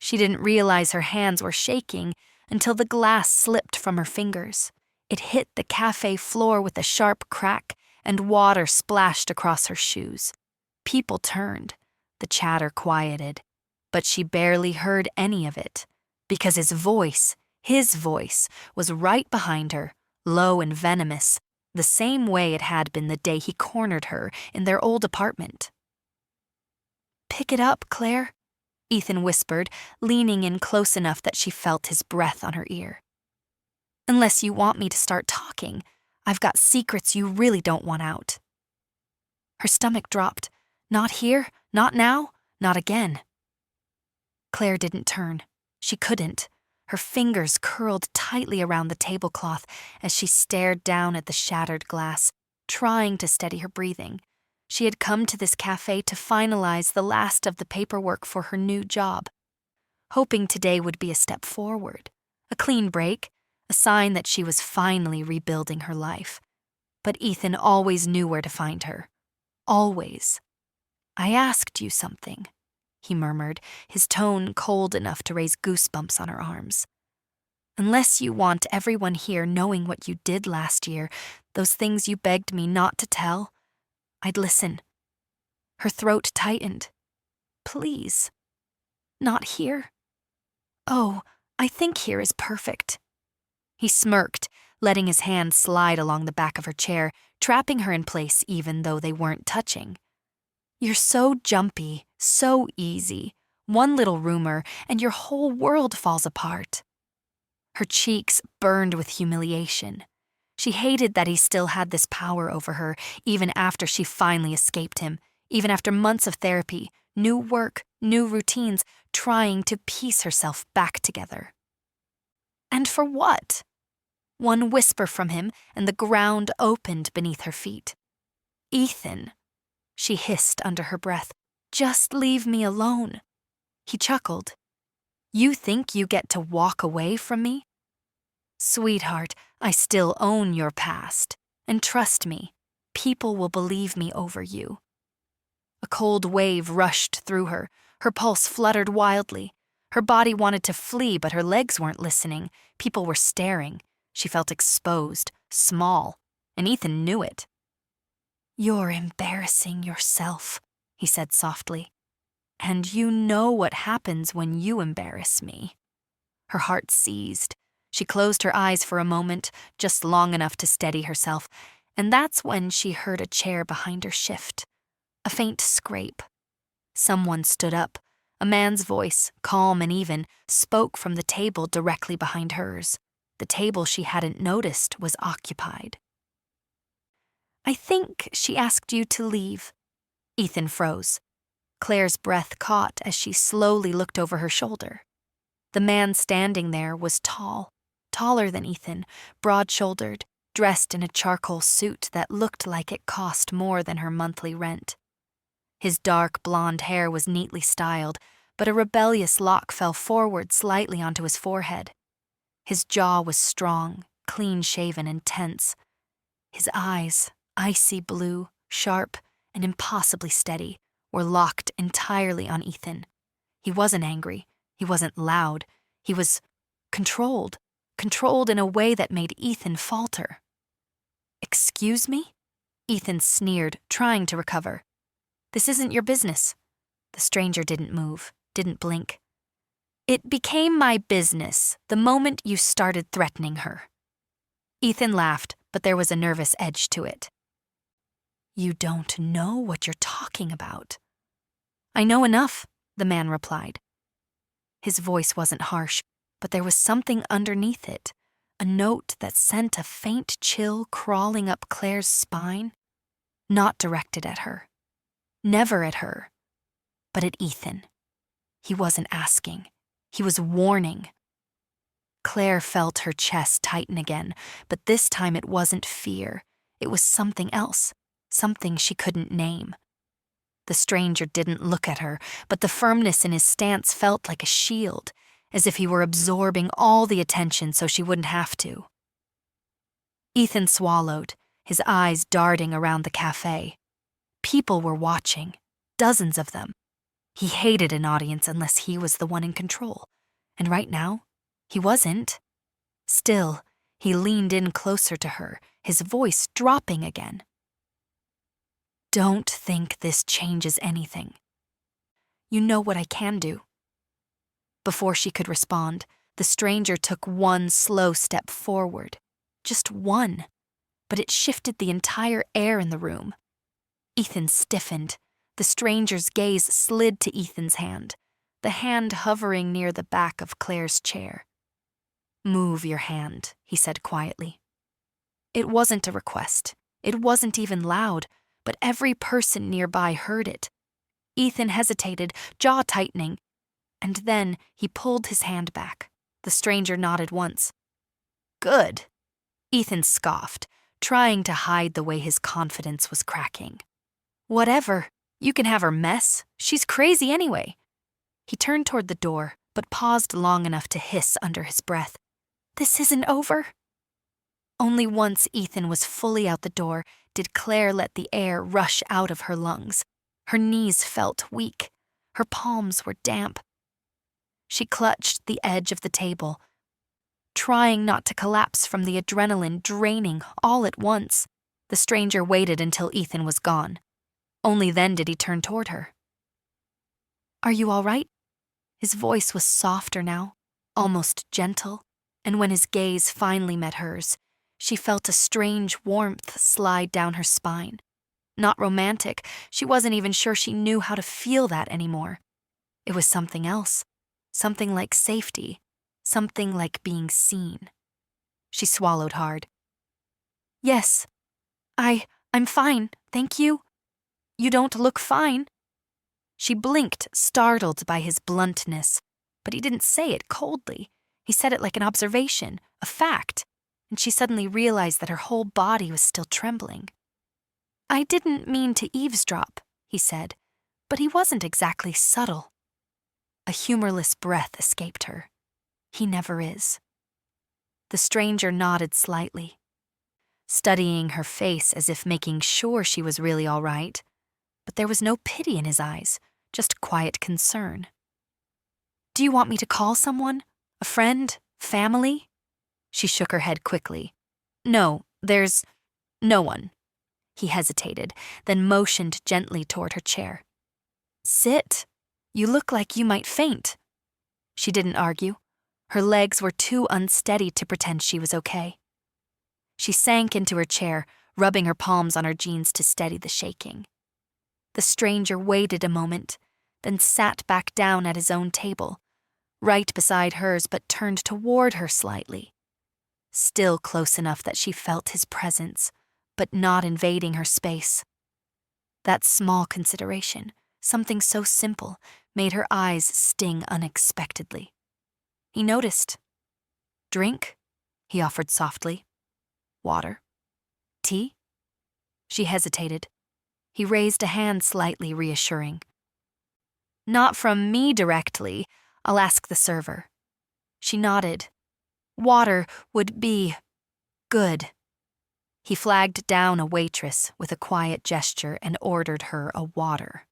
She didn't realize her hands were shaking until the glass slipped from her fingers. It hit the cafe floor with a sharp crack, and water splashed across her shoes. People turned. The chatter quieted, but she barely heard any of it, because his voice, was right behind her, low and venomous, the same way it had been the day he cornered her in their old apartment. "Pick it up, Claire," Ethan whispered, leaning in close enough that she felt his breath on her ear. "Unless you want me to start talking, I've got secrets you really don't want out." Her stomach dropped. Not here, not now, not again. Claire didn't turn. She couldn't. Her fingers curled tightly around the tablecloth as she stared down at the shattered glass, trying to steady her breathing. She had come to this cafe to finalize the last of the paperwork for her new job, hoping today would be a step forward, a clean break, a sign that she was finally rebuilding her life. But Ethan always knew where to find her. Always. "I asked you something," he murmured, his tone cold enough to raise goosebumps on her arms. "Unless you want everyone here knowing what you did last year, those things you begged me not to tell, I'd listen." Her throat tightened. "Please. Not here?" "Oh, I think here is perfect." He smirked, letting his hand slide along the back of her chair, trapping her in place even though they weren't touching. "You're so jumpy, so easy. One little rumor, and your whole world falls apart." Her cheeks burned with humiliation. She hated that he still had this power over her, even after she finally escaped him, even after months of therapy, new work, new routines, trying to piece herself back together. And for what? One whisper from him, and the ground opened beneath her feet. "Ethan," she hissed under her breath, "just leave me alone." He chuckled. "You think you get to walk away from me?" "Sweetheart, I still own your past. And trust me, people will believe me over you." A cold wave rushed through her. Her pulse fluttered wildly. Her body wanted to flee, but her legs weren't listening. People were staring. She felt exposed, small, and Ethan knew it. "You're embarrassing yourself," he said softly. "And you know what happens when you embarrass me." Her heart seized. She closed her eyes for a moment, just long enough to steady herself, and that's when she heard a chair behind her shift. A faint scrape. Someone stood up. A man's voice, calm and even, spoke from the table directly behind hers. The table she hadn't noticed was occupied. "I think she asked you to leave." Ethan froze. Claire's breath caught as she slowly looked over her shoulder. The man standing there was tall, taller than Ethan, broad-shouldered, dressed in a charcoal suit that looked like it cost more than her monthly rent. His dark blonde hair was neatly styled, but a rebellious lock fell forward slightly onto his forehead. His jaw was strong, clean-shaven, and tense. His eyes, icy blue, sharp, and impossibly steady, were locked entirely on Ethan. He wasn't angry. He wasn't loud. He was controlled in a way that made Ethan falter. "Excuse me?" Ethan sneered, trying to recover. "This isn't your business." The stranger didn't move, didn't blink. "It became my business the moment you started threatening her." Ethan laughed, but there was a nervous edge to it. "You don't know what you're talking about." "I know enough," the man replied. His voice wasn't harsh, but there was something underneath it, a note that sent a faint chill crawling up Claire's spine. Not directed at her. Never at her. But at Ethan. He wasn't asking. He was warning. Claire felt her chest tighten again, but this time it wasn't fear. It was something else, something she couldn't name. The stranger didn't look at her, but the firmness in his stance felt like a shield, as if he were absorbing all the attention so she wouldn't have to. Ethan swallowed, his eyes darting around the cafe. People were watching, dozens of them. He hated an audience unless he was the one in control. And right now, he wasn't. Still, he leaned in closer to her, his voice dropping again. Don't think this changes anything. You know what I can do. Before she could respond, the stranger took one slow step forward. Just one. But it shifted the entire air in the room. Ethan stiffened. The stranger's gaze slid to Ethan's hand, the hand hovering near the back of Claire's chair. Move your hand, he said quietly. It wasn't a request. It wasn't even loud, but every person nearby heard it. Ethan hesitated, jaw tightening, and then he pulled his hand back. The stranger nodded once. Good. Ethan scoffed, trying to hide the way his confidence was cracking. Whatever. You can have her mess. She's crazy anyway. He turned toward the door, but paused long enough to hiss under his breath. This isn't over. Only once Ethan was fully out the door did Claire let the air rush out of her lungs. Her knees felt weak. Her palms were damp. She clutched the edge of the table, trying not to collapse from the adrenaline draining all at once. The stranger waited until Ethan was gone. Only then did he turn toward her. Are you all right? His voice was softer now, almost gentle, and when his gaze finally met hers, she felt a strange warmth slide down her spine. Not romantic, she wasn't even sure she knew how to feel that anymore. It was something else, something like safety, something like being seen. She swallowed hard. Yes, I'm fine, thank you. You don't look fine. She blinked, startled by his bluntness, but he didn't say it coldly. He said it like an observation, a fact, and she suddenly realized that her whole body was still trembling. I didn't mean to eavesdrop, he said, but he wasn't exactly subtle. A humorless breath escaped her. He never is. The stranger nodded slightly, studying her face as if making sure she was really all right, but there was no pity in his eyes, just quiet concern. Do you want me to call someone? A friend? Family? She shook her head quickly. No, there's no one. He hesitated, then motioned gently toward her chair. Sit. You look like you might faint. She didn't argue. Her legs were too unsteady to pretend she was okay. She sank into her chair, rubbing her palms on her jeans to steady the shaking. The stranger waited a moment, then sat back down at his own table, right beside hers but turned toward her slightly. Still close enough that she felt his presence, but not invading her space. That small consideration, something so simple, made her eyes sting unexpectedly. He noticed. Drink? He offered softly. Water? Tea? She hesitated. He raised a hand slightly reassuring. Not from me directly. I'll ask the server. She nodded. Water would be good. He flagged down a waitress with a quiet gesture and ordered her a water.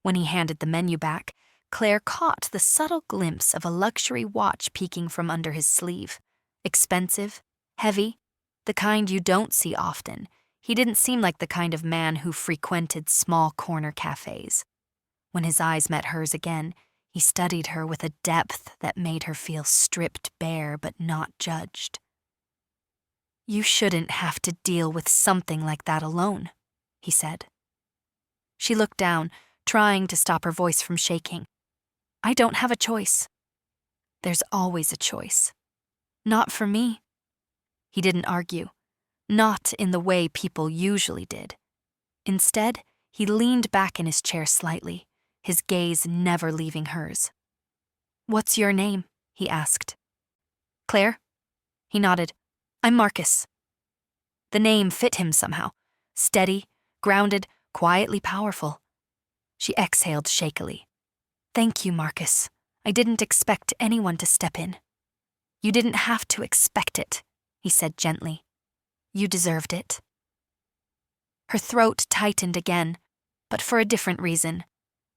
When he handed the menu back, Claire caught the subtle glimpse of a luxury watch peeking from under his sleeve. Expensive, heavy, the kind you don't see often. He didn't seem like the kind of man who frequented small corner cafes. When his eyes met hers again, he studied her with a depth that made her feel stripped bare but not judged. You shouldn't have to deal with something like that alone, he said. She looked down, trying to stop her voice from shaking. I don't have a choice. There's always a choice. Not for me. He didn't argue. Not in the way people usually did. Instead, he leaned back in his chair slightly, his gaze never leaving hers. What's your name? He asked. Claire? He nodded. I'm Marcus. The name fit him somehow. Steady, grounded, quietly powerful. She exhaled shakily. Thank you, Marcus. I didn't expect anyone to step in. You didn't have to expect it, he said gently. You deserved it. Her throat tightened again, but for a different reason.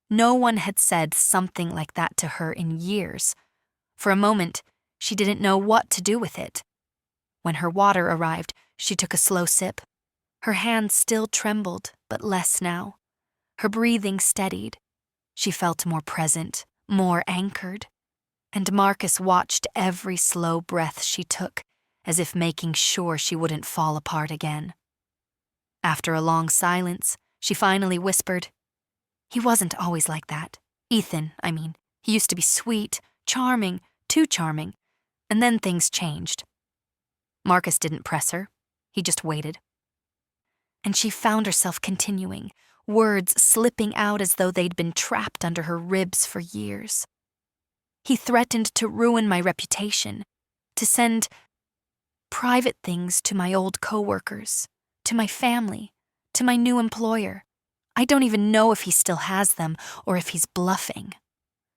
No one had said something like that to her in years. For a moment, she didn't know what to do with it. When her water arrived, she took a slow sip. Her hands still trembled, but less now. Her breathing steadied. She felt more present, more anchored. And Marcus watched every slow breath she took, as if making sure she wouldn't fall apart again. After a long silence, she finally whispered, "He wasn't always like that. Ethan, I mean. He used to be sweet, charming, too charming, and then things changed." Marcus didn't press her. He just waited. And she found herself continuing, words slipping out as though they'd been trapped under her ribs for years. "He threatened to ruin my reputation, to send private things to my old coworkers, to my family, to my new employer. I don't even know if he still has them or if he's bluffing."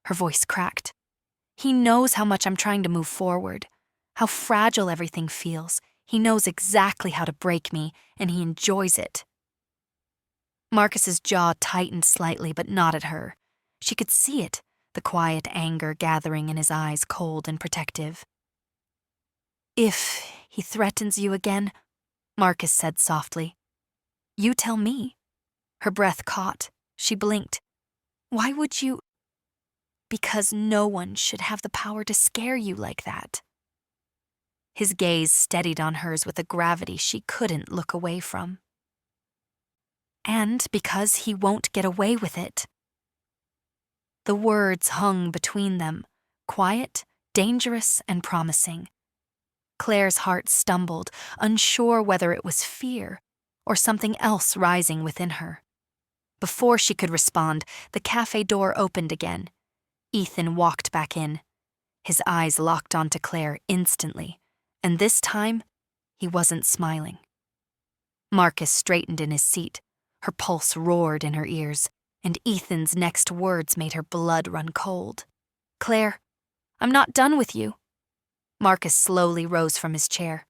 Her voice cracked. "He knows how much I'm trying to move forward, how fragile everything feels. He knows exactly how to break me, and he enjoys it." Marcus's jaw tightened slightly, but not at her. She could see it, the quiet anger gathering in his eyes, cold and protective. "If he threatens you again," Marcus said softly, "you tell me." Her breath caught. She blinked. "Why would you?" "Because no one should have the power to scare you like that." His gaze steadied on hers with a gravity she couldn't look away from. "And because he won't get away with it." The words hung between them, quiet, dangerous, and promising. Claire's heart stumbled, unsure whether it was fear or something else rising within her. Before she could respond, the cafe door opened again. Ethan walked back in. His eyes locked onto Claire instantly, and this time, he wasn't smiling. Marcus straightened in his seat. Her pulse roared in her ears, and Ethan's next words made her blood run cold. "Claire, I'm not done with you." Marcus slowly rose from his chair.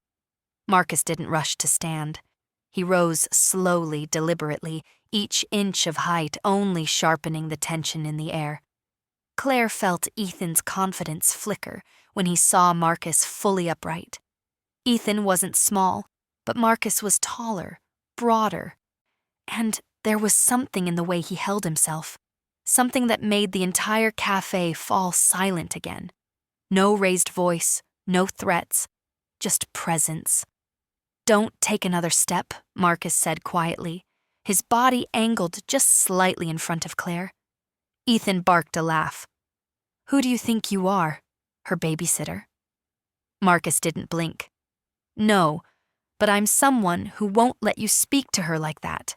Marcus didn't rush to stand. He rose slowly, deliberately, each inch of height only sharpening the tension in the air. Claire felt Ethan's confidence flicker when he saw Marcus fully upright. Ethan wasn't small, but Marcus was taller, broader, and there was something in the way he held himself, something that made the entire cafe fall silent again. No raised voice, no threats, just presence. "Don't take another step," Marcus said quietly, his body angled just slightly in front of Claire. Ethan barked a laugh. "Who do you think you are? Her babysitter?" Marcus didn't blink. "No, but I'm someone who won't let you speak to her like that."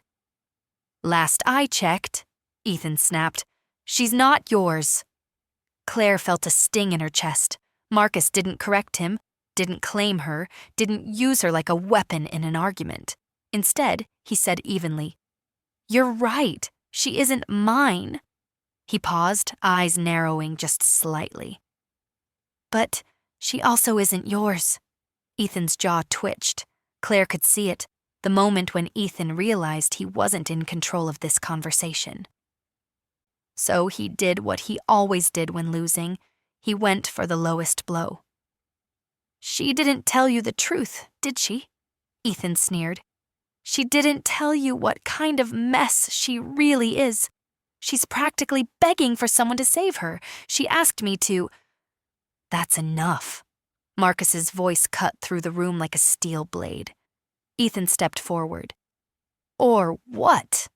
"Last I checked," Ethan snapped, "she's not yours." Claire felt a sting in her chest. Marcus didn't correct him, didn't claim her, didn't use her like a weapon in an argument. Instead, he said evenly, "You're right, she isn't mine." He paused, eyes narrowing just slightly. "But she also isn't yours." Ethan's jaw twitched. Claire could see it, the moment when Ethan realized he wasn't in control of this conversation. So he did what he always did when losing. He went for the lowest blow. "She didn't tell you the truth, did she?" Ethan sneered. "She didn't tell you what kind of mess she really is. She's practically begging for someone to save her. She asked me to." "That's enough." Marcus's voice cut through the room like a steel blade. Ethan stepped forward. "Or what?"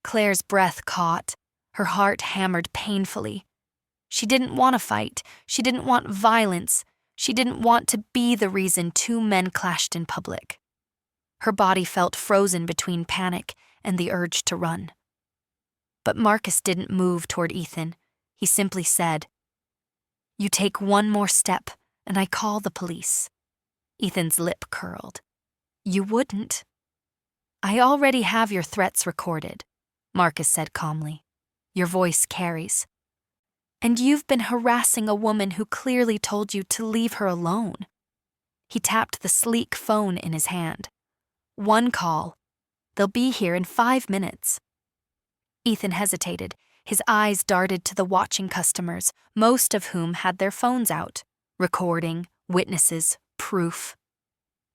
Claire's breath caught. Her heart hammered painfully. She didn't want to fight. She didn't want violence. She didn't want to be the reason two men clashed in public. Her body felt frozen between panic and the urge to run. But Marcus didn't move toward Ethan. He simply said, "You take one more step, and I call the police." Ethan's lip curled. "You wouldn't." "I already have your threats recorded," Marcus said calmly. "Your voice carries. And you've been harassing a woman who clearly told you to leave her alone." He tapped the sleek phone in his hand. "One call. They'll be here in 5 minutes." Ethan hesitated, His eyes darted to the watching customers, most of whom had their phones out, recording, witnesses, proof.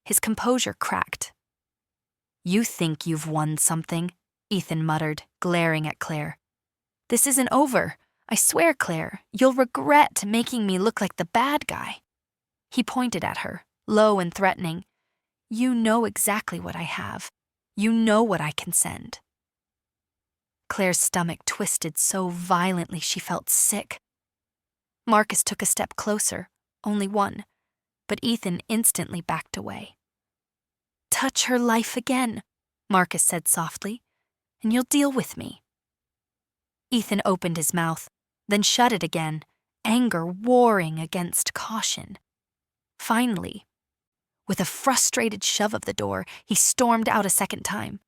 His composure cracked. "You think you've won something," Ethan muttered, glaring at Claire. "This isn't over. I swear, Claire, you'll regret making me look like the bad guy." He pointed at her, low and threatening. "You know exactly what I have. You know what I can send." Claire's stomach twisted so violently she felt sick. Marcus took a step closer, only one, but Ethan instantly backed away. "Touch her life again," Marcus said softly, "and you'll deal with me." Ethan opened his mouth, then shut it again, anger warring against caution. Finally, with a frustrated shove of the door, he stormed out a second time.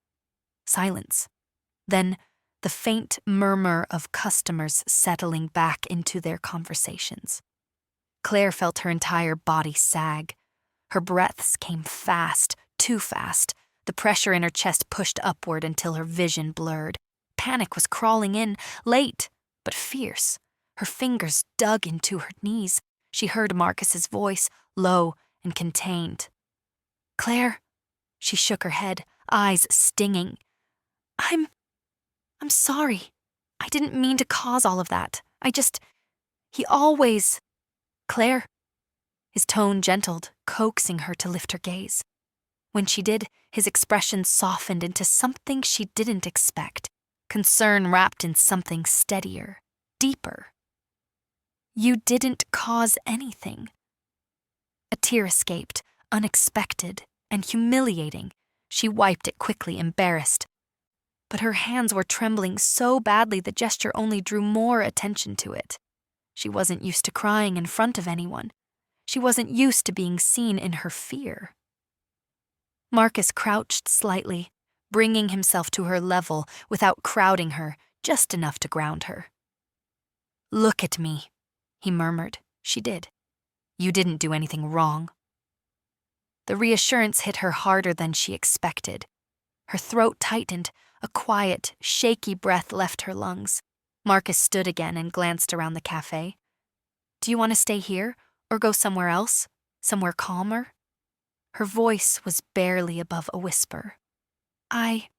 Silence. Then the faint murmur of customers settling back into their conversations. Claire felt her entire body sag. Her breaths came fast, too fast. The pressure in her chest pushed upward until her vision blurred. Panic was crawling in, late, but fierce. Her fingers dug into her knees. She heard Marcus's voice, low and contained. "Claire," she shook her head, eyes stinging. I'm sorry. I didn't mean to cause all of that. He always..." "Claire." His tone gentled, coaxing her to lift her gaze. When she did, his expression softened into something she didn't expect, concern wrapped in something steadier, deeper. "You didn't cause anything." A tear escaped, unexpected and humiliating. She wiped it quickly, embarrassed. But her hands were trembling so badly the gesture only drew more attention to it. She wasn't used to crying in front of anyone. She wasn't used to being seen in her fear. Marcus crouched slightly, bringing himself to her level without crowding her, just enough to ground her. "Look at me," he murmured. She did. "You didn't do anything wrong." The reassurance hit her harder than she expected. Her throat tightened, a quiet, shaky breath left her lungs. Marcus stood again and glanced around the cafe. "Do you want to stay here, or go somewhere else? Somewhere calmer?" Her voice was barely above a whisper. I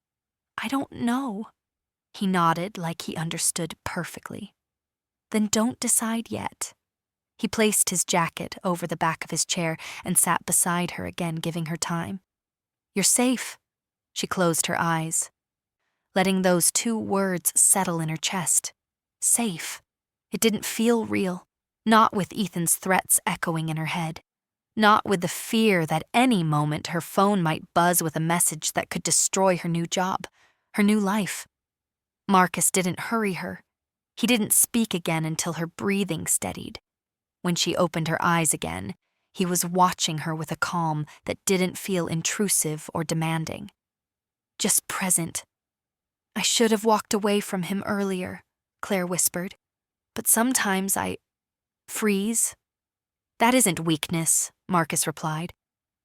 don't know." He nodded like he understood perfectly. "Then don't decide yet." He placed his jacket over the back of his chair and sat beside her again, giving her time. "You're safe." She closed her eyes, letting those two words settle in her chest. Safe. It didn't feel real, not with Ethan's threats echoing in her head, not with the fear that any moment her phone might buzz with a message that could destroy her new job, her new life. Marcus didn't hurry her. He didn't speak again until her breathing steadied. When she opened her eyes again, he was watching her with a calm that didn't feel intrusive or demanding. Just present. "I should have walked away from him earlier," Claire whispered. "But sometimes I freeze." "That isn't weakness," Marcus replied.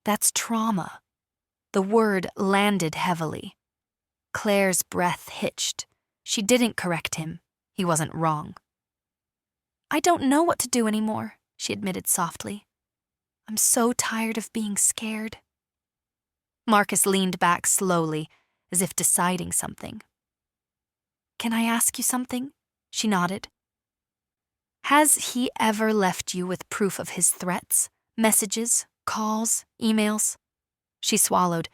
"That's trauma." The word landed heavily. Claire's breath hitched. She didn't correct him. He wasn't wrong. "I don't know what to do anymore," she admitted softly. "I'm so tired of being scared." Marcus leaned back slowly, as if deciding something. "Can I ask you something?" She nodded. "Has he ever left you with proof of his threats? Messages, calls, emails?" She swallowed.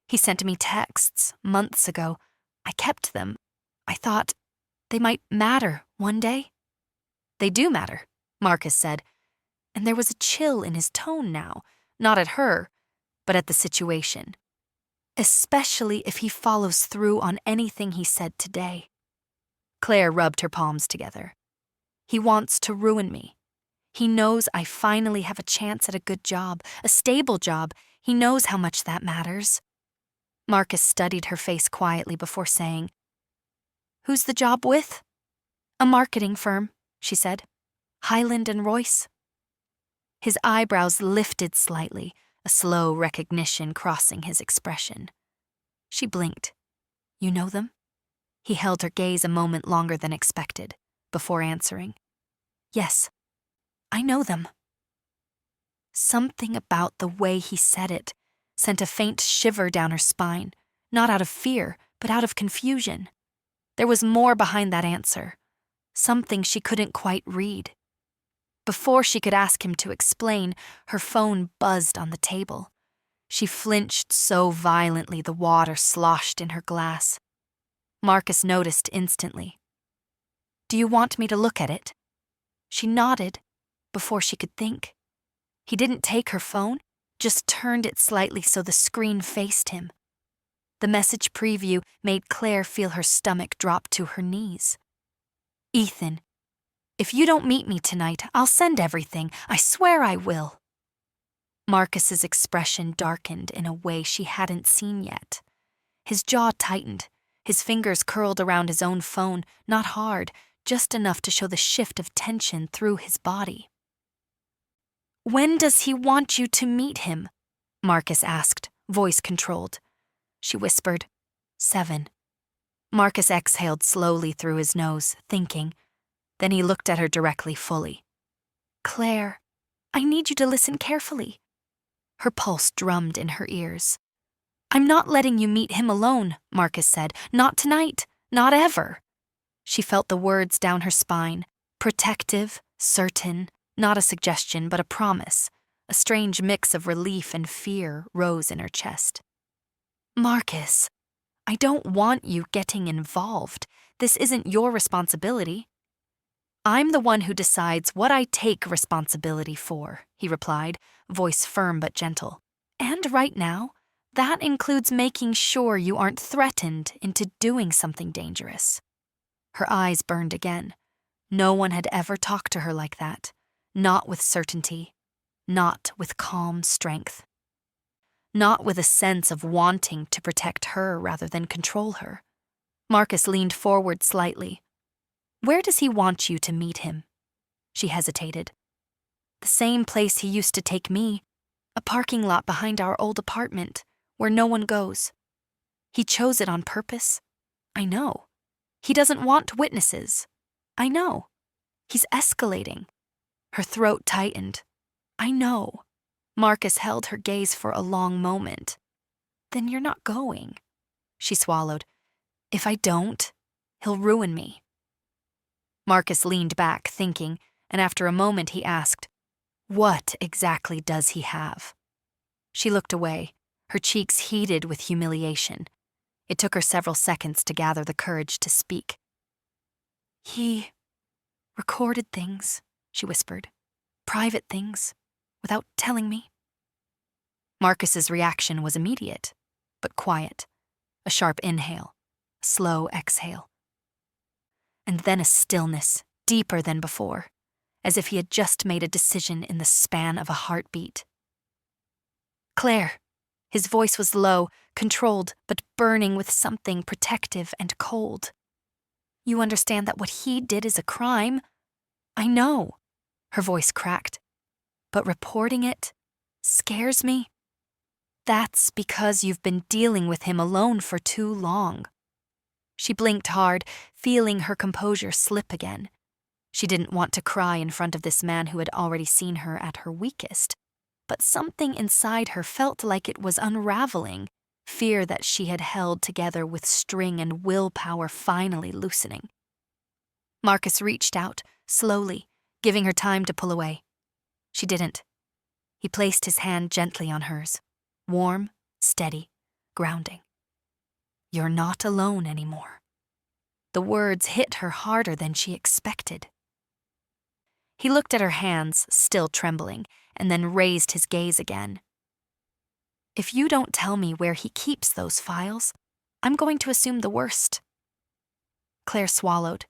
"He sent me texts months ago. I kept them. I thought they might matter one day." "They do matter," Marcus said, and there was a chill in his tone now, not at her, but at the situation. "Especially if he follows through on anything he said today." Claire rubbed her palms together. "He wants to ruin me. He knows I finally have a chance at a good job, a stable job. He knows how much that matters." Marcus studied her face quietly before saying, "Who's the job with?" "A marketing firm," she said. "Highland and Royce." His eyebrows lifted slightly, a slow recognition crossing his expression. She blinked. "You know them?" He held her gaze a moment longer than expected, before answering. Yes, I know them. Something about the way he said it sent a faint shiver down her spine, not out of fear, but out of confusion. There was more behind that answer, something she couldn't quite read. Before she could ask him to explain, her phone buzzed on the table. She flinched so violently the water sloshed in her glass. Marcus noticed instantly. Do you want me to look at it? She nodded before she could think. He didn't take her phone, just turned it slightly so the screen faced him. The message preview made Claire feel her stomach drop to her knees. Ethan, if you don't meet me tonight, I'll send everything. I swear I will. Marcus's expression darkened in a way she hadn't seen yet. His jaw tightened, his fingers curled around his own phone, not hard, just enough to show the shift of tension through his body. When does he want you to meet him? Marcus asked, voice controlled. She whispered, 7. Marcus exhaled slowly through his nose, thinking. Then he looked at her directly, fully. Claire, I need you to listen carefully. Her pulse drummed in her ears. I'm not letting you meet him alone, Marcus said. Not tonight, not ever. She felt the words down her spine, protective, certain, not a suggestion but a promise. A strange mix of relief and fear rose in her chest. Marcus, I don't want you getting involved. This isn't your responsibility. I'm the one who decides what I take responsibility for, he replied, voice firm but gentle. And right now, that includes making sure you aren't threatened into doing something dangerous. Her eyes burned again. No one had ever talked to her like that. Not with certainty. Not with calm strength. Not with a sense of wanting to protect her rather than control her. Marcus leaned forward slightly. Where does he want you to meet him? She hesitated. The same place he used to take me, a parking lot behind our old apartment, where no one goes. He chose it on purpose. I know. He doesn't want witnesses. I know. He's escalating. Her throat tightened. I know. Marcus held her gaze for a long moment. Then you're not going. She swallowed. If I don't, he'll ruin me. Marcus leaned back, thinking, and after a moment he asked, What exactly does he have? She looked away, her cheeks heated with humiliation. It took her several seconds to gather the courage to speak. He recorded things, she whispered. Private things, without telling me. Marcus's reaction was immediate, but quiet. A sharp inhale, a slow exhale. And then a stillness, deeper than before, as if he had just made a decision in the span of a heartbeat. Claire. His voice was low, controlled, but burning with something protective and cold. You understand that what he did is a crime? I know. Her voice cracked. But reporting it scares me. That's because you've been dealing with him alone for too long. She blinked hard, feeling her composure slip again. She didn't want to cry in front of this man who had already seen her at her weakest. But something inside her felt like it was unraveling, fear that she had held together with string and willpower finally loosening. Marcus reached out, slowly, giving her time to pull away. She didn't. He placed his hand gently on hers, warm, steady, grounding. You're not alone anymore. The words hit her harder than she expected. He looked at her hands, still trembling, and then raised his gaze again. If you don't tell me where he keeps those files, I'm going to assume the worst. Claire swallowed.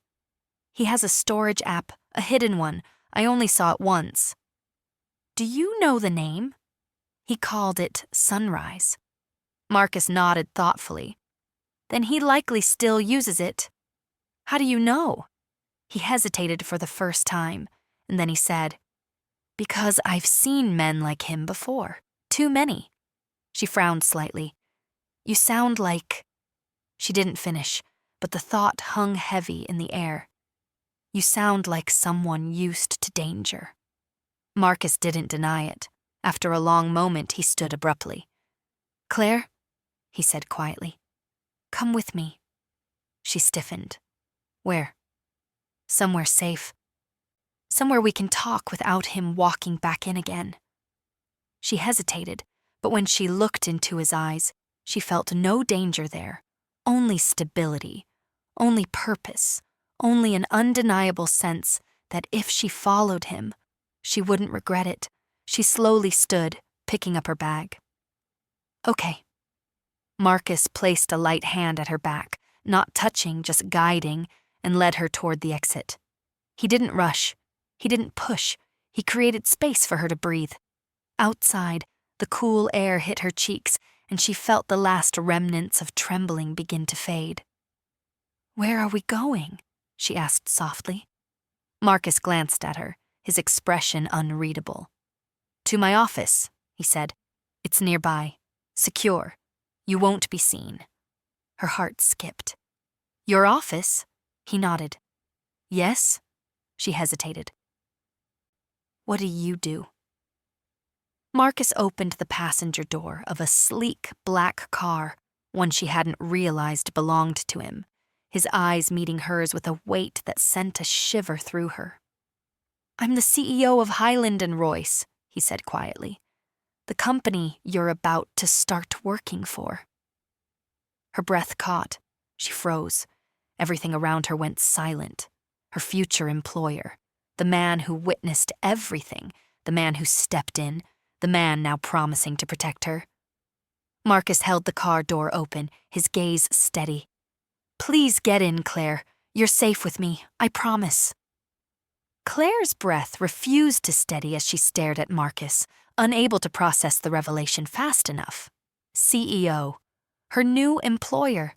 He has a storage app, a hidden one. I only saw it once. Do you know the name? He called it Sunrise. Marcus nodded thoughtfully. Then he likely still uses it. How do you know? He hesitated for the first time, and then he said, Because I've seen men like him before. Too many. She frowned slightly. You sound like... She didn't finish, but the thought hung heavy in the air. You sound like someone used to danger. Marcus didn't deny it. After a long moment, he stood abruptly. Claire, he said quietly, come with me. She stiffened. Where? Somewhere safe. Somewhere we can talk without him walking back in again. She hesitated, but when she looked into his eyes, she felt no danger there, only stability, only purpose, only an undeniable sense that if she followed him, she wouldn't regret it. She slowly stood, picking up her bag. Okay. Marcus placed a light hand at her back, not touching, just guiding, and led her toward the exit. He didn't rush. He didn't push. He created space for her to breathe. Outside, the cool air hit her cheeks, and she felt the last remnants of trembling begin to fade. Where are we going? She asked softly. Marcus glanced at her, his expression unreadable. To my office, he said. It's nearby. Secure. You won't be seen. Her heart skipped. Your office? He nodded. Yes? She hesitated. What do you do? Marcus opened the passenger door of a sleek black car, one she hadn't realized belonged to him, his eyes meeting hers with a weight that sent a shiver through her. I'm the CEO of Highland & Royce, he said quietly. The company you're about to start working for. Her breath caught. She froze. Everything around her went silent. Her future employer, the man who witnessed everything, the man who stepped in, the man now promising to protect her. Marcus held the car door open, his gaze steady. Please get in, Claire. You're safe with me, I promise. Claire's breath refused to steady as she stared at Marcus, unable to process the revelation fast enough. CEO, her new employer,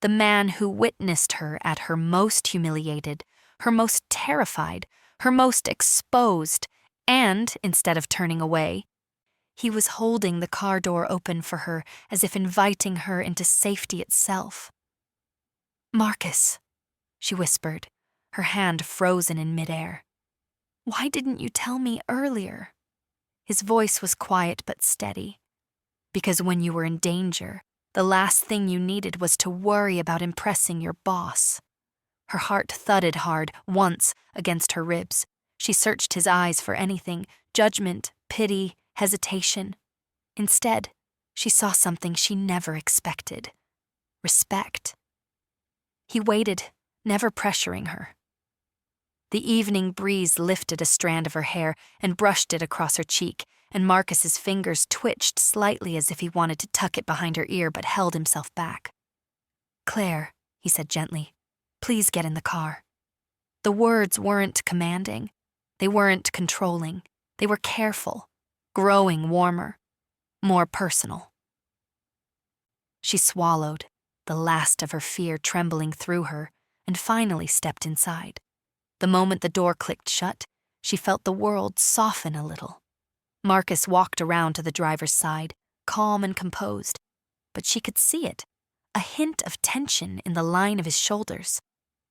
the man who witnessed her at her most humiliated, her most terrified, her most exposed, and, instead of turning away, he was holding the car door open for her as if inviting her into safety itself. Marcus, she whispered, her hand frozen in midair. Why didn't you tell me earlier? His voice was quiet but steady. Because when you were in danger, the last thing you needed was to worry about impressing your boss. Her heart thudded hard, once, against her ribs. She searched his eyes for anything, judgment, pity, hesitation. Instead, she saw something she never expected. Respect. He waited, never pressuring her. The evening breeze lifted a strand of her hair and brushed it across her cheek, and Marcus's fingers twitched slightly as if he wanted to tuck it behind her ear but held himself back. Claire, he said gently, please get in the car. The words weren't commanding. They weren't controlling. They were careful, growing warmer, more personal. She swallowed, the last of her fear trembling through her, and finally stepped inside. The moment the door clicked shut, she felt the world soften a little. Marcus walked around to the driver's side, calm and composed, but she could see it, a hint of tension in the line of his shoulders.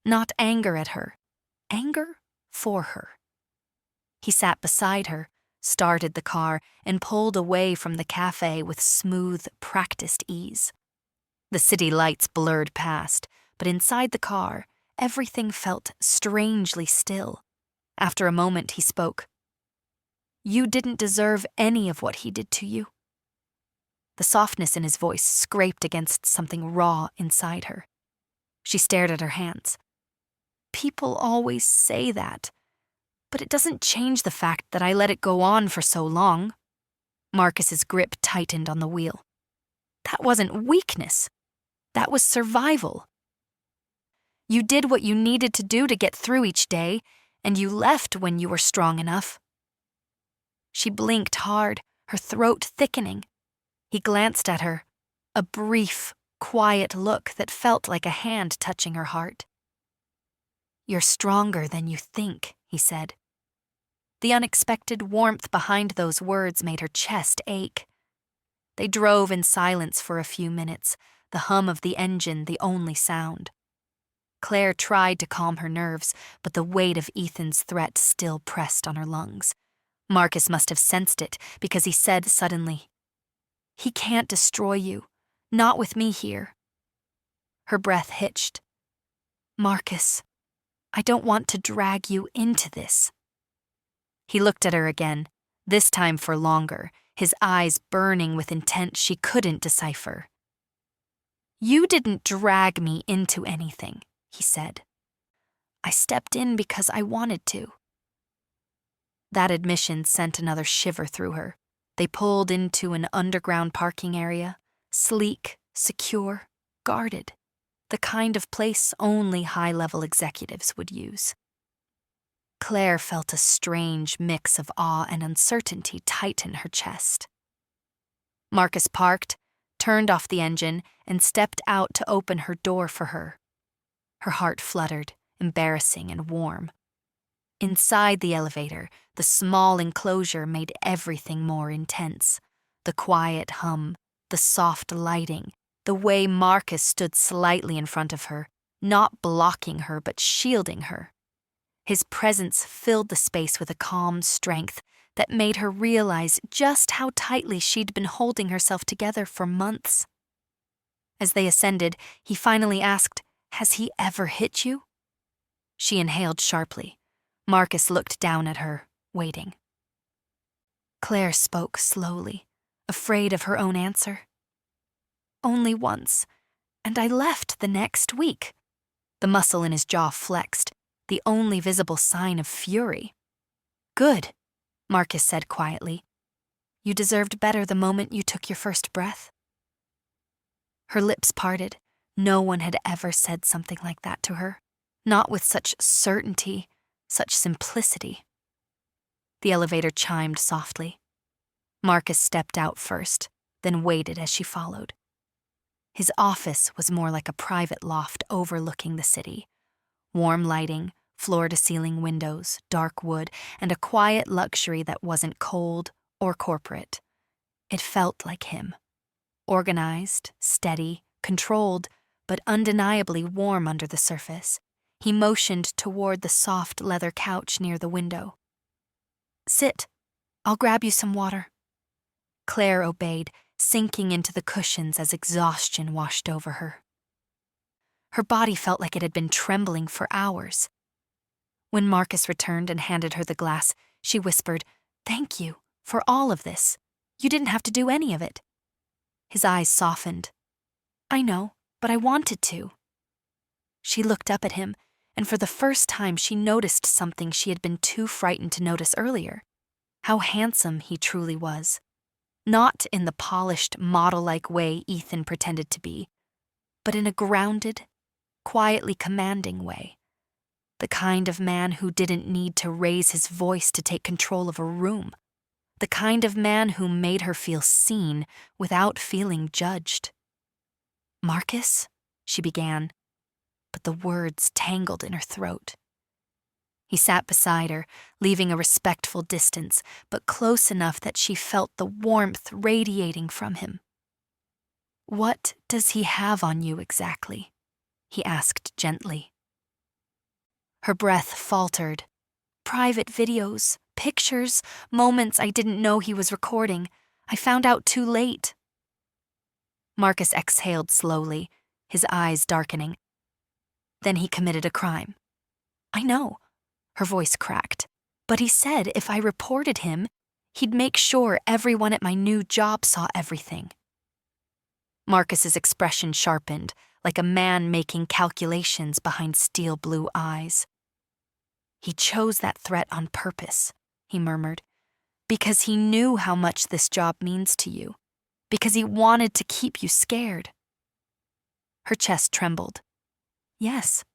Not anger at her, anger for her. He sat beside her, started the car, and pulled away from the cafe with smooth, practiced ease. The city lights blurred past, but inside the car, everything felt strangely still. After a moment, he spoke. You didn't deserve any of what he did to you. The softness in his voice scraped against something raw inside her. She stared at her hands. People always say that, but it doesn't change the fact that I let it go on for so long. Marcus's grip tightened on the wheel. That wasn't weakness. That was survival. You did what you needed to do to get through each day, and you left when you were strong enough. She blinked hard, her throat thickening. He glanced at her, a brief, quiet look that felt like a hand touching her heart. You're stronger than you think, he said. The unexpected warmth behind those words made her chest ache. They drove in silence for a few minutes, the hum of the engine the only sound. Claire tried to calm her nerves, but the weight of Ethan's threat still pressed on her lungs. Marcus must have sensed it because he said suddenly, "He can't destroy you. Not with me here." Her breath hitched. "Marcus, I don't want to drag you into this." He looked at her again, this time for longer, his eyes burning with intent she couldn't decipher. "You didn't drag me into anything," he said. "I stepped in because I wanted to." That admission sent another shiver through her. They pulled into an underground parking area, sleek, secure, guarded, the kind of place only high-level executives would use. Claire felt a strange mix of awe and uncertainty tighten her chest. Marcus parked, turned off the engine, and stepped out to open her door for her. Her heart fluttered, embarrassing and warm. Inside the elevator, the small enclosure made everything more intense. The quiet hum, the soft lighting, the way Marcus stood slightly in front of her, not blocking her but shielding her. His presence filled the space with a calm strength that made her realize just how tightly she'd been holding herself together for months. As they ascended, he finally asked, "Has he ever hit you?" She inhaled sharply. Marcus looked down at her, waiting. Claire spoke slowly, afraid of her own answer. "Only once, and I left the next week." The muscle in his jaw flexed, the only visible sign of fury. "Good," Marcus said quietly. "You deserved better the moment you took your first breath." Her lips parted. No one had ever said something like that to her, not with such certainty, such simplicity. The elevator chimed softly. Marcus stepped out first, then waited as she followed. His office was more like a private loft overlooking the city. Warm lighting, floor-to-ceiling windows, dark wood, and a quiet luxury that wasn't cold or corporate. It felt like him. Organized, steady, controlled, but undeniably warm under the surface. He motioned toward the soft leather couch near the window. "Sit. I'll grab you some water." Claire obeyed, sinking into the cushions as exhaustion washed over her. Her body felt like it had been trembling for hours. When Marcus returned and handed her the glass, she whispered, "Thank you for all of this. You didn't have to do any of it." His eyes softened. "I know, but I wanted to." She looked up at him, and for the first time she noticed something she had been too frightened to notice earlier. How handsome he truly was. Not in the polished, model-like way Ethan pretended to be, but in a grounded, quietly commanding way. The kind of man who didn't need to raise his voice to take control of a room. The kind of man who made her feel seen without feeling judged. "Marcus?" she began, but the words tangled in her throat. He sat beside her, leaving a respectful distance, but close enough that she felt the warmth radiating from him. "What does he have on you exactly?" he asked gently. Her breath faltered. "Private videos, pictures, moments I didn't know he was recording. I found out too late." Marcus exhaled slowly, his eyes darkening. "Then he committed a crime." "I know." Her voice cracked. "But he said if I reported him, he'd make sure everyone at my new job saw everything." Marcus's expression sharpened, like a man making calculations behind steel blue eyes. "He chose that threat on purpose," he murmured, "because he knew how much this job means to you, because he wanted to keep you scared." Her chest trembled. "Yes."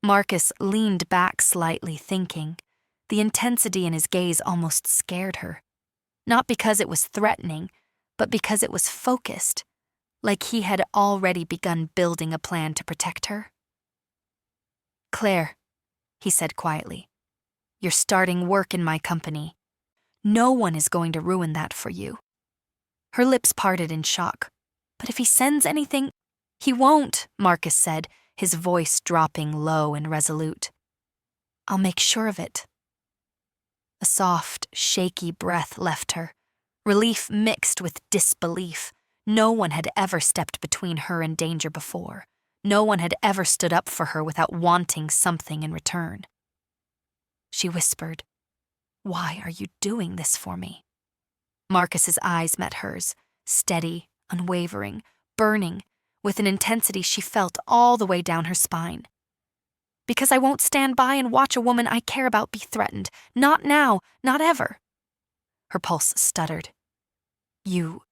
Marcus leaned back slightly, thinking. The intensity in his gaze almost scared her. Not because it was threatening, but because it was focused, like he had already begun building a plan to protect her. "Claire," he said quietly, "you're starting work in my company. No one is going to ruin that for you." Her lips parted in shock. "But if he sends anything—" "He won't," Marcus said, his voice dropping low and resolute. "I'll make sure of it." A soft, shaky breath left her, relief mixed with disbelief. No one had ever stepped between her and danger before. No one had ever stood up for her without wanting something in return. She whispered, "Why are you doing this for me?" Marcus's eyes met hers, steady, unwavering, burning, with an intensity she felt all the way down her spine. "Because I won't stand by and watch a woman I care about be threatened. Not now, not ever." Her pulse stuttered. "You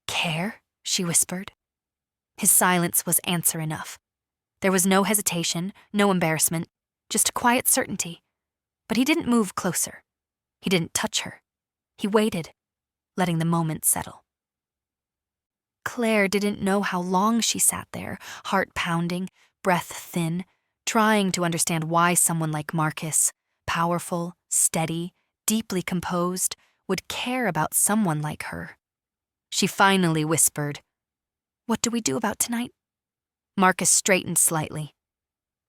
care?" she whispered. His silence was answer enough. There was no hesitation, no embarrassment, just quiet certainty. But he didn't move closer. He didn't touch her. He waited, letting the moment settle. Claire didn't know how long she sat there, heart pounding, breath thin, trying to understand why someone like Marcus, powerful, steady, deeply composed, would care about someone like her. She finally whispered, "What do we do about tonight?" Marcus straightened slightly.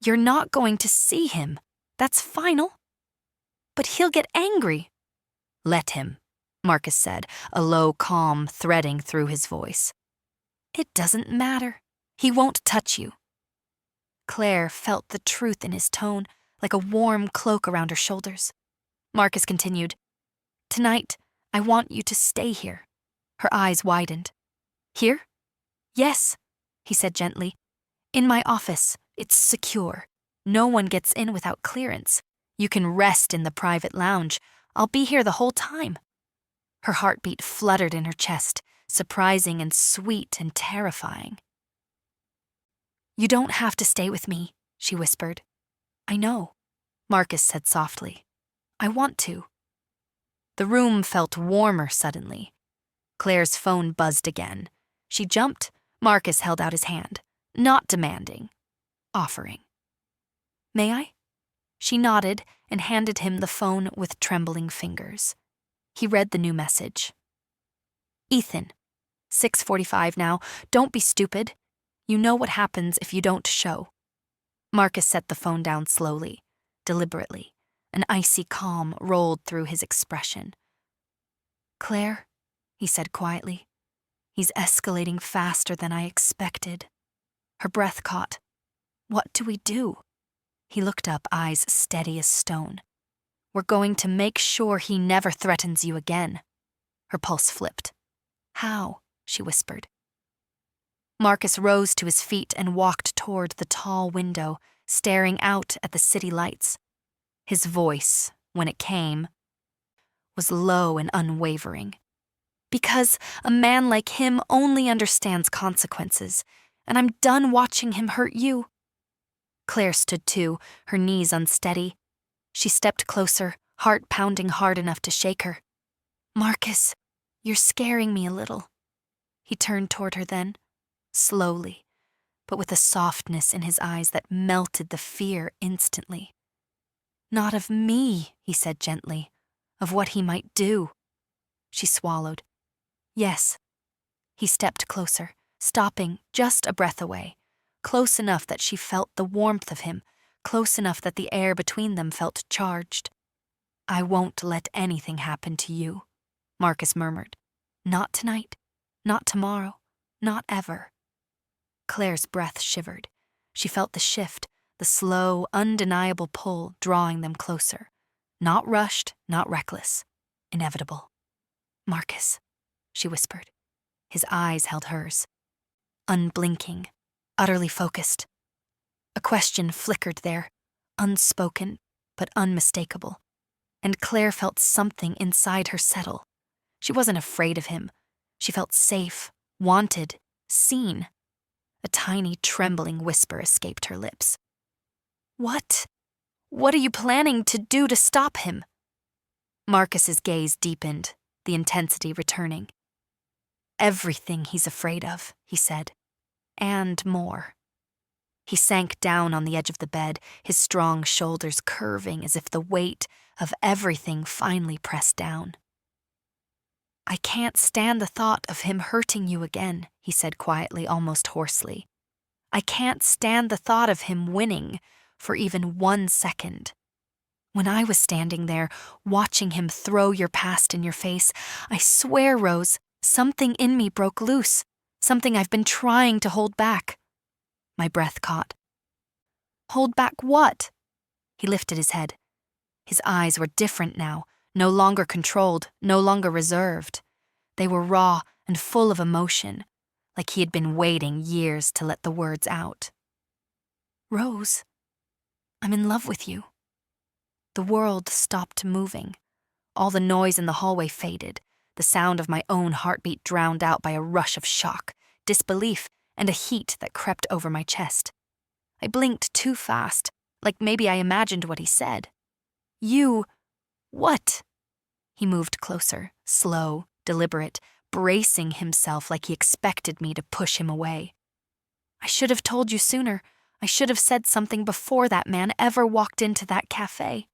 "You're not going to see him. That's final." "But he'll get angry." "Let him," Marcus said, a low calm threading through his voice. "It doesn't matter. He won't touch you." Claire felt the truth in his tone, like a warm cloak around her shoulders. Marcus continued, "Tonight, I want you to stay here." Her eyes widened. "Here?" "Yes," he said gently. "In my office. It's secure. No one gets in without clearance. You can rest in the private lounge. I'll be here the whole time." Her heartbeat fluttered in her chest, surprising and sweet and terrifying. "You don't have to stay with me," she whispered. "I know," Marcus said softly. "I want to." The room felt warmer suddenly. Claire's phone buzzed again. She jumped. Marcus held out his hand, not demanding, offering. "May I?" She nodded and handed him the phone with trembling fingers. He read the new message. "Ethan, 6:45 now. Don't be stupid. You know what happens if you don't show." Marcus set the phone down slowly, deliberately. An icy calm rolled through his expression. "Claire," he said quietly, "he's escalating faster than I expected." Her breath caught. "What do we do?" He looked up, eyes steady as stone. "We're going to make sure he never threatens you again." Her pulse flipped. "How?" she whispered. Marcus rose to his feet and walked toward the tall window, staring out at the city lights. His voice, when it came, was low and unwavering. "Because a man like him only understands consequences, and I'm done watching him hurt you." Claire stood too, her knees unsteady. She stepped closer, heart pounding hard enough to shake her. "Marcus, you're scaring me a little." He turned toward her then, slowly, but with a softness in his eyes that melted the fear instantly. "Not of me," he said gently, "of what he might do." She swallowed. "Yes." He stepped closer, stopping just a breath away, close enough that she felt the warmth of him, close enough that the air between them felt charged. "I won't let anything happen to you," Marcus murmured. "Not tonight, not tomorrow, not ever." Claire's breath shivered. She felt the shift, the slow, undeniable pull drawing them closer. Not rushed, not reckless. Inevitable. "Marcus," she whispered. His eyes held hers. Unblinking, utterly focused. A question flickered there, unspoken but unmistakable. And Claire felt something inside her settle. She wasn't afraid of him. She felt safe, wanted, seen. A tiny, trembling whisper escaped her lips. "What? What are you planning to do to stop him?" Marcus's gaze deepened, the intensity returning. "Everything he's afraid of," he said. "And more." He sank down on the edge of the bed, his strong shoulders curving as if the weight of everything finally pressed down. "I can't stand the thought of him hurting you again," he said quietly, almost hoarsely. I can't stand the thought of him winning for even 1 second. When I was standing there, watching him throw your past in your face, I swear, Rose, something in me broke loose, something I've been trying to hold back. My breath caught. Hold back what? He lifted his head. His eyes were different now, no longer controlled, no longer reserved. They were raw and full of emotion, like he had been waiting years to let the words out. Rose, I'm in love with you. The world stopped moving. All the noise in the hallway faded, the sound of my own heartbeat drowned out by a rush of shock, disbelief, and a heat that crept over my chest. I blinked too fast, like maybe I imagined what he said. You... what? He moved closer, slow, deliberate, bracing himself like he expected me to push him away. I should have told you sooner. I should have said something before that man ever walked into that cafe.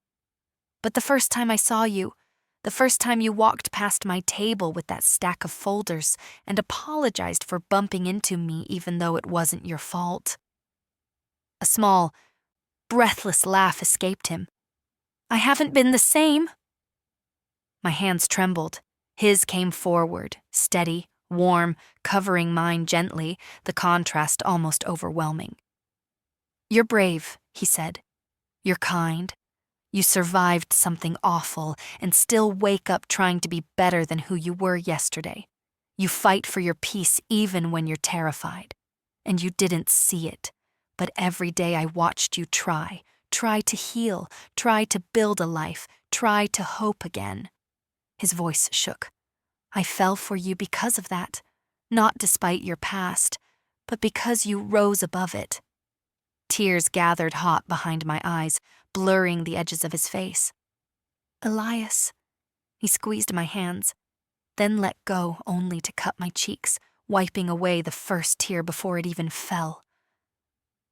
But the first time I saw you, the first time you walked past my table with that stack of folders and apologized for bumping into me even though it wasn't your fault. A small, breathless laugh escaped him. I haven't been the same. My hands trembled. His came forward, steady, warm, covering mine gently, the contrast almost overwhelming. You're brave, he said. You're kind. You survived something awful and still wake up trying to be better than who you were yesterday. You fight for your peace even when you're terrified. And you didn't see it. But every day I watched you try to heal, try to build a life, try to hope again. His voice shook. I fell for you because of that, not despite your past, but because you rose above it. Tears gathered hot behind my eyes, blurring the edges of his face. Elias. He squeezed my hands, then let go only to cut my cheeks, wiping away the first tear before it even fell.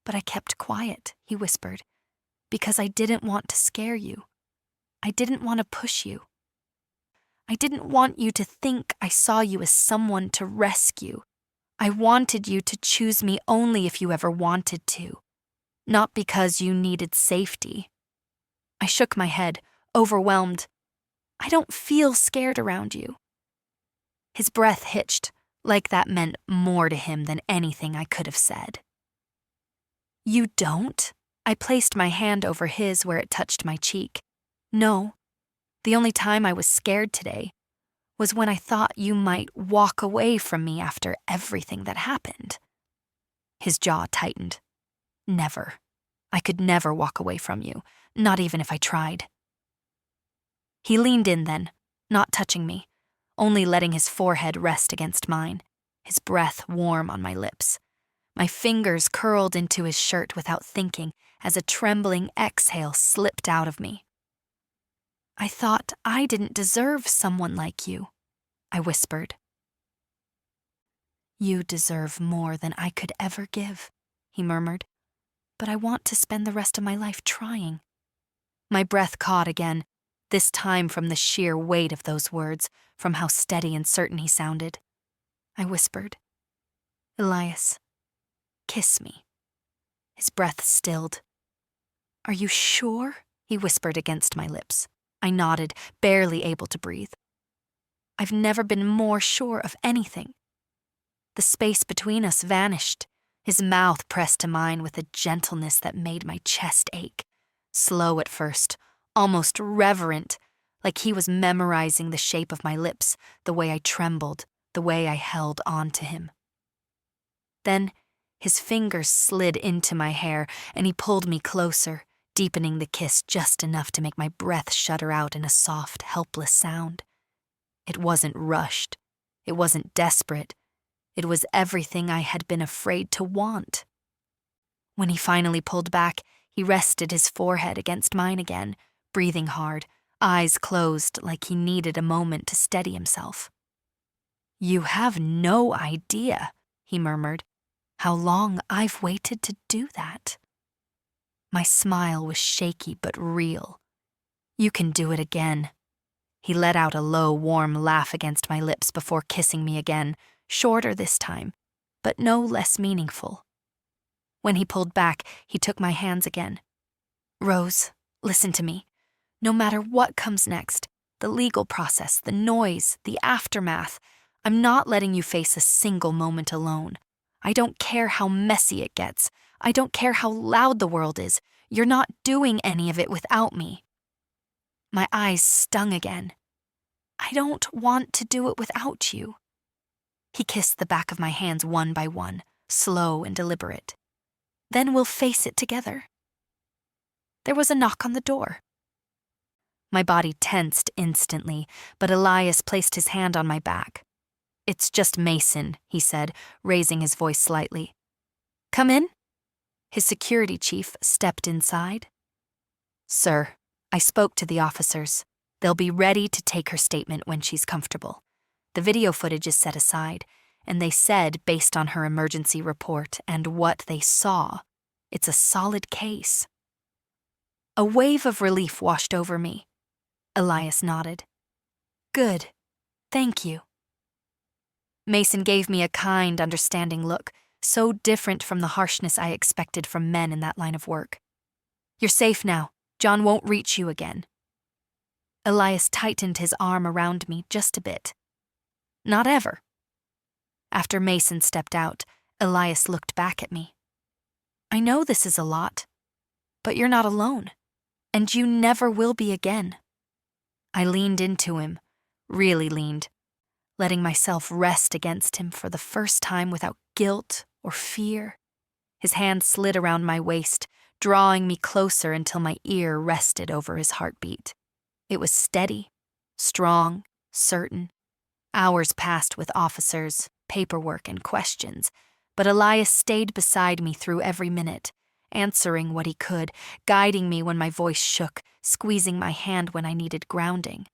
But I kept quiet, he whispered, because I didn't want to scare you. I didn't want to push you. I didn't want you to think I saw you as someone to rescue. I wanted you to choose me only if you ever wanted to, not because you needed safety. I shook my head, overwhelmed. I don't feel scared around you. His breath hitched, like that meant more to him than anything I could have said. You don't? I placed my hand over his where it touched my cheek. No. The only time I was scared today was when I thought you might walk away from me after everything that happened. His jaw tightened. Never. I could never walk away from you, not even if I tried. He leaned in then, not touching me, only letting his forehead rest against mine, his breath warm on my lips. My fingers curled into his shirt without thinking as a trembling exhale slipped out of me. I thought I didn't deserve someone like you, I whispered. You deserve more than I could ever give, he murmured, but I want to spend the rest of my life trying. My breath caught again, this time from the sheer weight of those words, from how steady and certain he sounded. I whispered, Elias, kiss me. His breath stilled. Are you sure? He whispered against my lips. I nodded, barely able to breathe. I've never been more sure of anything. The space between us vanished, his mouth pressed to mine with a gentleness that made my chest ache. Slow at first, almost reverent, like he was memorizing the shape of my lips, the way I trembled, the way I held on to him. Then his fingers slid into my hair and he pulled me closer, deepening the kiss just enough to make my breath shudder out in a soft, helpless sound. It wasn't rushed. It wasn't desperate. It was everything I had been afraid to want. When he finally pulled back, he rested his forehead against mine again, breathing hard, eyes closed like he needed a moment to steady himself. You have no idea, he murmured, how long I've waited to do that. My smile was shaky but real. You can do it again. He let out a low, warm laugh against my lips before kissing me again, shorter this time, but no less meaningful. When he pulled back, he took my hands again. "Rose, listen to me. No matter what comes next, the legal process, the noise, the aftermath, I'm not letting you face a single moment alone. I don't care how messy it gets. I don't care how loud the world is. You're not doing any of it without me." My eyes stung again. "I don't want to do it without you." He kissed the back of my hands one by one, slow and deliberate. "Then we'll face it together." There was a knock on the door. My body tensed instantly, but Elias placed his hand on my back. "It's just Mason," he said, raising his voice slightly. "Come in." His security chief stepped inside. "Sir, I spoke to the officers. They'll be ready to take her statement when she's comfortable. The video footage is set aside, and they said, based on her emergency report and what they saw, it's a solid case." A wave of relief washed over me. Elias nodded. "Good. Thank you." Mason gave me a kind, understanding look, so different from the harshness I expected from men in that line of work. "You're safe now. John won't reach you again." Elias tightened his arm around me just a bit. "Not ever." After Mason stepped out, Elias looked back at me. "I know this is a lot, but you're not alone, and you never will be again." I leaned into him, really leaned, letting myself rest against him for the first time without guilt or fear. His hand slid around my waist, drawing me closer until my ear rested over his heartbeat. It was steady, strong, certain. Hours passed with officers, paperwork, and questions, but Elias stayed beside me through every minute, answering what he could, guiding me when my voice shook, squeezing my hand when I needed grounding.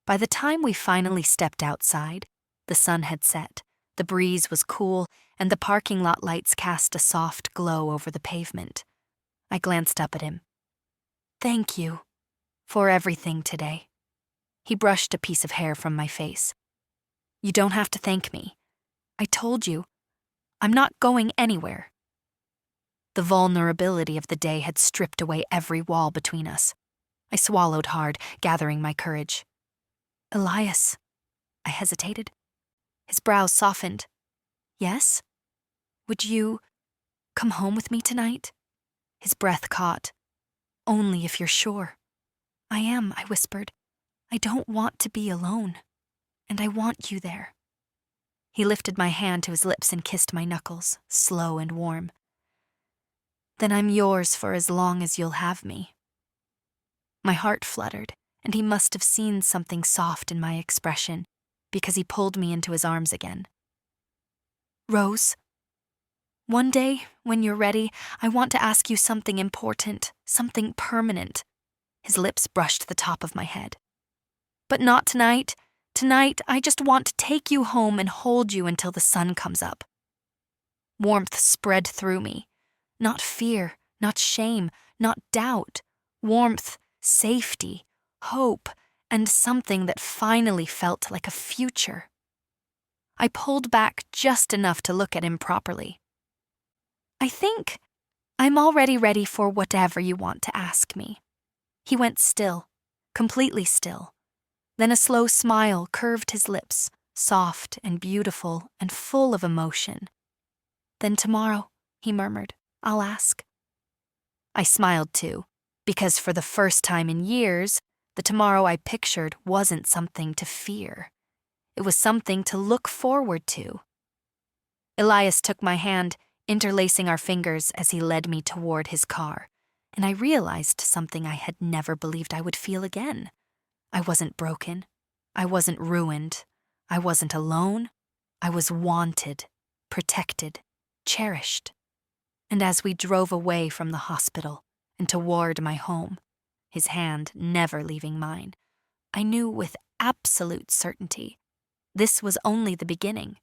By the time we finally stepped outside, the sun had set, the breeze was cool, and the parking lot lights cast a soft glow over the pavement. I glanced up at him. "Thank you for everything today." He brushed a piece of hair from my face. "You don't have to thank me. I told you, I'm not going anywhere." The vulnerability of the day had stripped away every wall between us. I swallowed hard, gathering my courage. "Elias," I hesitated. His brows softened. "Yes? Would you come home with me tonight?" His breath caught. "Only if you're sure." "I am," I whispered. "I don't want to be alone, and I want you there." He lifted my hand to his lips and kissed my knuckles, slow and warm. "Then I'm yours for as long as you'll have me." My heart fluttered, and he must have seen something soft in my expression, because he pulled me into his arms again. "Rose, one day, when you're ready, I want to ask you something important, something permanent." His lips brushed the top of my head. "But not tonight. Tonight, I just want to take you home and hold you until the sun comes up." Warmth spread through me. Not fear, not shame, not doubt. Warmth, safety, hope, and something that finally felt like a future. I pulled back just enough to look at him properly. "I think I'm already ready for whatever you want to ask me." He went still, completely still. Then a slow smile curved his lips, soft and beautiful and full of emotion. "Then tomorrow," he murmured, "I'll ask." I smiled too, because for the first time in years, the tomorrow I pictured wasn't something to fear. It was something to look forward to. Elias took my hand, interlacing our fingers as he led me toward his car, and I realized something I had never believed I would feel again. I wasn't broken. I wasn't ruined. I wasn't alone. I was wanted, protected, cherished. And as we drove away from the hospital and toward my home, his hand never leaving mine, I knew with absolute certainty this was only the beginning.